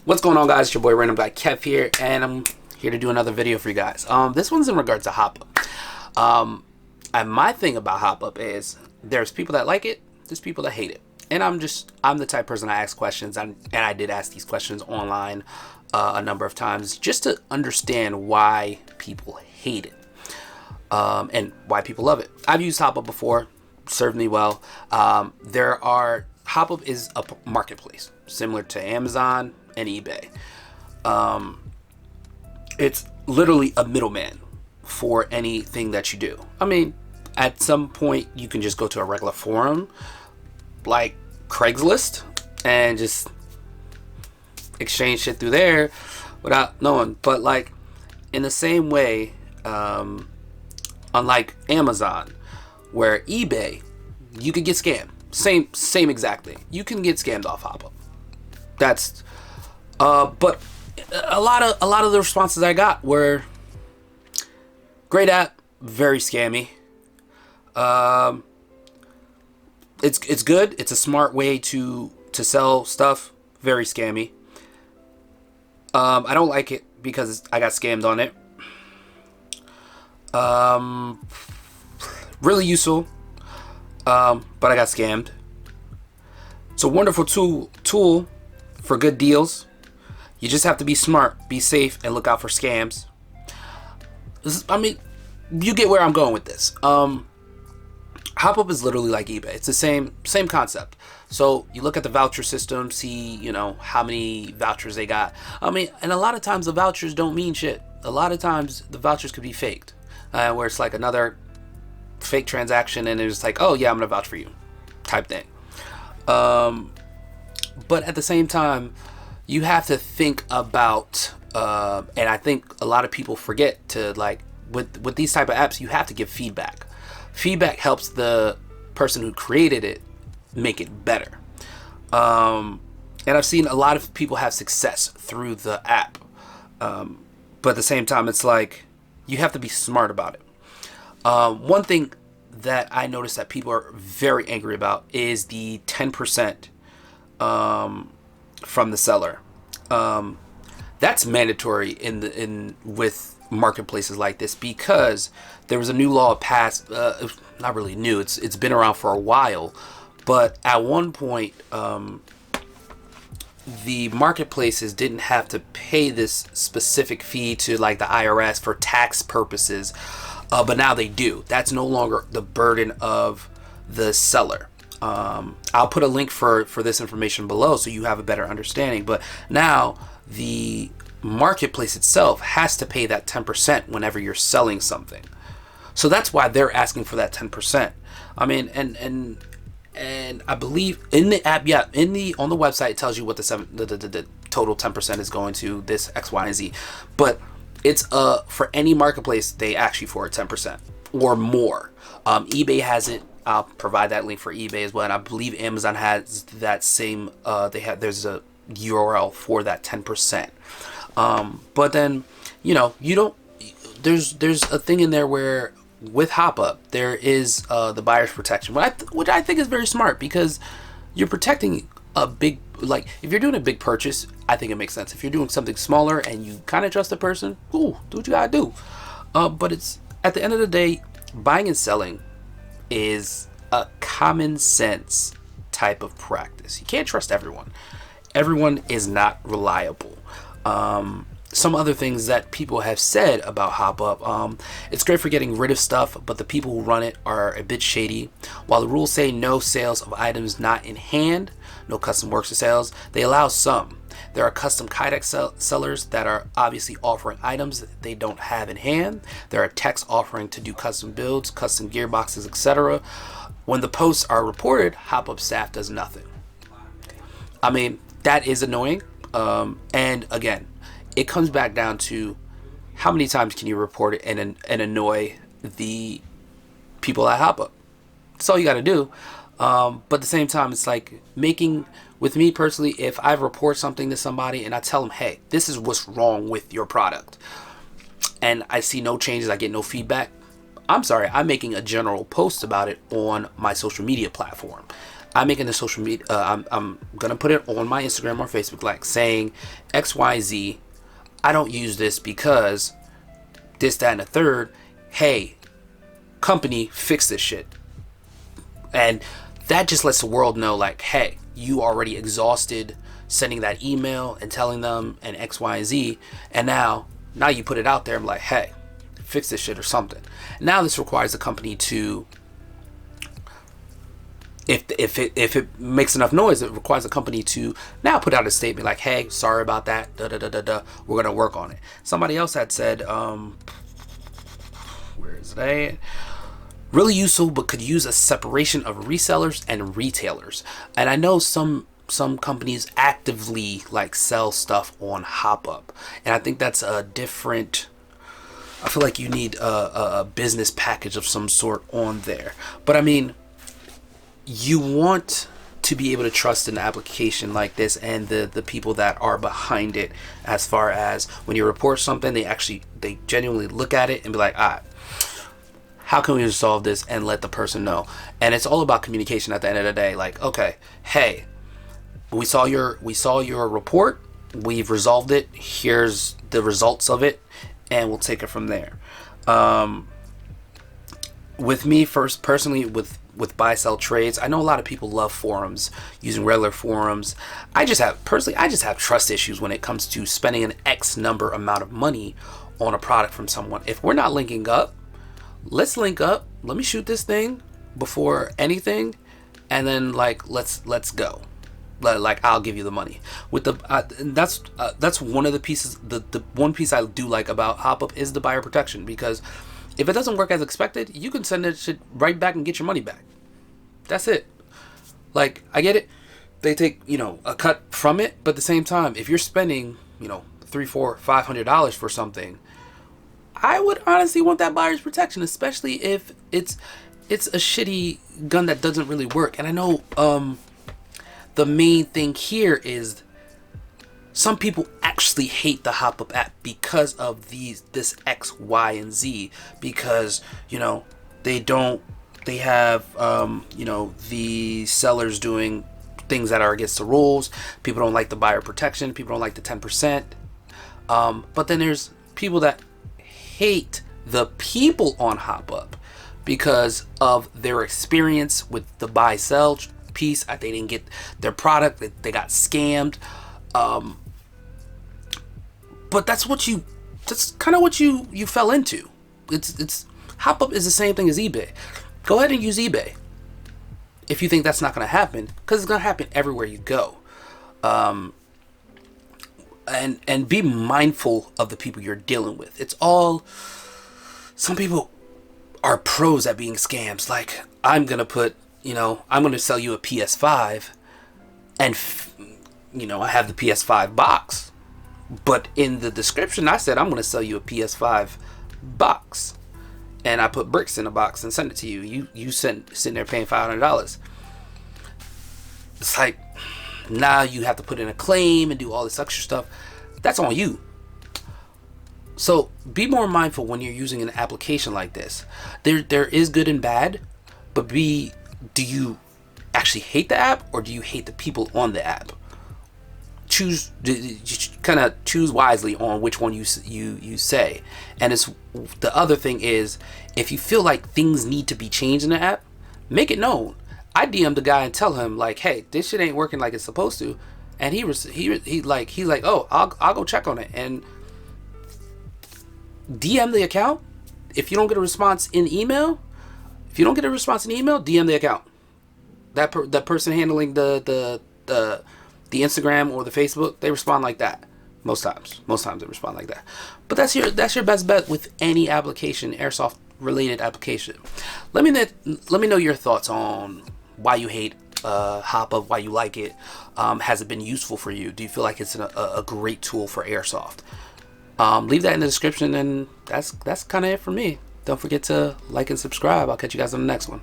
What's going on, guys? It's your boy RandomGuyKev here, and I'm here to do another video for you guys. This one's in regards to HopUp. And my thing about HopUp is there's people that like it, there's people that hate it. And I'm the type of person that asks questions, and I did ask these questions online a number of times just to understand why people hate it and why people love it. I've used HopUp before, served me well. HopUp is a marketplace similar to Amazon and eBay. It's literally a middleman for anything that you do. I mean, at some point you can just go to a regular forum like Craigslist and just exchange shit through there without knowing. But like in the same way, unlike Amazon, where eBay, you could get scammed. Same exact thing. You can get scammed off HopUp. That's but a lot of the responses I got were great app, very scammy. It's good. It's a smart way to sell stuff. Very scammy. I don't like it because I got scammed on it. Really useful. But I got scammed. It's a wonderful tool for good deals. You just have to be smart, be safe, and look out for scams. I mean, you get where I'm going with this. HopUp is literally like eBay. It's the same concept. So you look at the voucher system, see, how many vouchers they got. I mean, and a lot of times the vouchers don't mean shit. A lot of times the vouchers could be faked, where it's like another fake transaction, and it's like, oh yeah, I'm gonna vouch for you, type thing. But at the same time, you have to think about, and I think a lot of people forget to, like, with these type of apps, you have to give feedback. Feedback helps the person who created it make it better. And I've seen a lot of people have success through the app. But at the same time, it's like, you have to be smart about it. One thing that I noticed that people are very angry about is the 10% from the seller. That's mandatory with marketplaces like this, because there was a new law passed, not really new, it's been around for a while, but at one point the marketplaces didn't have to pay this specific fee to like the IRS for tax purposes, but now they do. That's no longer the burden of the seller. I'll put a link for this information below so you have a better understanding, but now the marketplace itself has to pay that 10% whenever you're selling something. So that's why they're asking for that 10%. I mean, and I believe in the app, on the website, it tells you what the total 10% is going to, this X, Y, and Z. But it's for any marketplace, they ask you for a 10% or more. eBay has it. I'll provide that link for eBay as well, and I believe Amazon has that same. There's a URL for that 10%. But then, you don't. There's a thing in there where with HopUp there is the buyer's protection, which I think is very smart, because you're protecting a big, like, if you're doing a big purchase, I think it makes sense. If you're doing something smaller and you kind of trust the person, cool, do what you gotta do. But it's, at the end of the day, buying and selling is a common sense type of practice. You can't trust everyone. Everyone is not reliable. Some other things that people have said about HopUp, it's great for getting rid of stuff, but the people who run it are a bit shady. While the rules say no sales of items not in hand, no custom works or sales, they allow some. There are custom Kydex sellers that are obviously offering items that they don't have in hand. There are techs offering to do custom builds, custom gearboxes, etc. When the posts are reported, HopUp staff does nothing. I mean, that is annoying. And again, it comes back down to how many times can you report it and annoy the people at HopUp. That's all you got to do. But at the same time, it's like with me personally, if I report something to somebody and I tell them, hey, this is what's wrong with your product, and I see no changes, I get no feedback, I'm sorry, I'm making a general post about it on my social media platform. I'm making a social media, I'm gonna put it on my Instagram or Facebook, like saying XYZ. I don't use this because this, that, and the third. Hey, company, fix this shit. And that just lets the world know, like, hey, you already exhausted sending that email and telling them and XYZ, and now you put it out there. I'm like, hey, fix this shit or something. Now this requires the company to, if it makes enough noise, it requires the company to now put out a statement like, hey, sorry about that, we're gonna work on it. Somebody else had said, where is it? Really useful, but could use a separation of resellers and retailers. And I know some companies actively like sell stuff on HopUp, and I think that's a different. I feel like you need a business package of some sort on there. But I mean, you want to be able to trust an application like this and the people that are behind it, as far as when you report something, they genuinely look at it and be like, how can we resolve this, and let the person know. And it's all about communication at the end of the day. Like, okay, hey, we saw your report, we've resolved it, here's the results of it, and we'll take it from there. With me personally, with buy sell trades, I know a lot of people love forums, using regular forums. I just have trust issues when it comes to spending an X number amount of money on a product from someone. If we're not linking up, let's link up. Let me shoot this thing before anything, and then like let's go. Like, I'll give you the money. With the that's one of the pieces. The one piece I do like about HopUp is the buyer protection, because if it doesn't work as expected, you can send that shit right back and get your money back. That's it. Like, I get it. They take, a cut from it, but at the same time, if you're spending, $300, $400, $500 for something, I would honestly want that buyer's protection, especially if it's a shitty gun that doesn't really work. And I know the main thing here is some people actually hate the HopUp app because of this X, Y, and Z, because they have the sellers doing things that are against the rules. People don't like the buyer protection. People don't like the 10%. But then there's people that hate the people on HopUp because of their experience with the buy sell piece. They didn't get their product, they got scammed. But that's kind of what you fell into. It's HopUp is the same thing as eBay. Go ahead and use eBay if you think that's not going to happen, because it's going to happen everywhere you go. And be mindful of the people you're dealing with. Some people are pros at being scams. Like, I'm going to sell you a PS5, and I have the PS5 box, but in the description I said I'm going to sell you a PS5 box, and I put bricks in a box and send it to you. You sitting there paying $500. It's like, now you have to put in a claim and do all this extra stuff. That's on you. So be more mindful when you're using an application like this. There is good and bad, but do you actually hate the app, or do you hate the people on the app? Choose wisely on which one you say. And it's the other thing is, if you feel like things need to be changed in the app, make it known. I DM'd the guy and tell him like, hey, this shit ain't working like it's supposed to, and he's like, oh, I'll go check on it, and DM the account. If you don't get a response in email, DM the account. That person handling the Instagram or the Facebook, they respond like that. Most times they respond like that. But that's your best bet with any application, airsoft related application. Let me know your thoughts on why you hate HopUp, why you like it. Has it been useful for you? Do you feel like it's a great tool for airsoft? Leave that in the description, and that's kind of it for me. Don't forget to like and subscribe. I'll catch you guys on the next one.